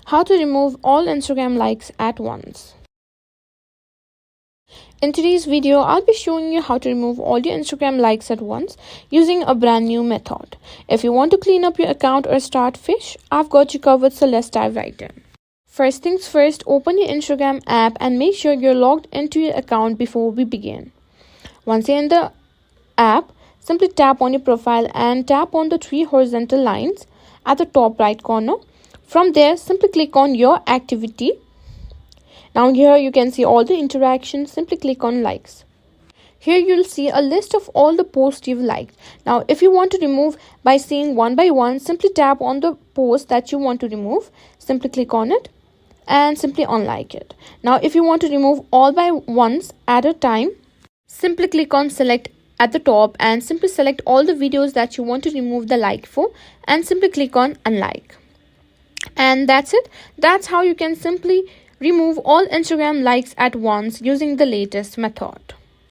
How to remove all Instagram likes at once. In today's video, I'll be showing you how to remove all your Instagram likes at once using a brand new method. If you want to clean up your account or start fresh, I've got you covered, so let's dive right in. First things first, open your Instagram app and make sure you're logged into your account before we begin. Once you're in the app, simply tap on your profile and tap on the three horizontal lines at the top right corner. From there, simply click on your activity. Now here you can see all the interactions. Simply click on likes. Here you'll see a list of all the posts you've liked. Now if you want to remove by seeing one by one, simply tap on the post that you want to remove. Simply click on it and simply unlike it. Now if you want to remove all by once at a time, simply click on select at the top and simply select all the videos that you want to remove the like for and simply click on unlike. And that's it. That's how you can simply remove all Instagram likes at once using the latest method.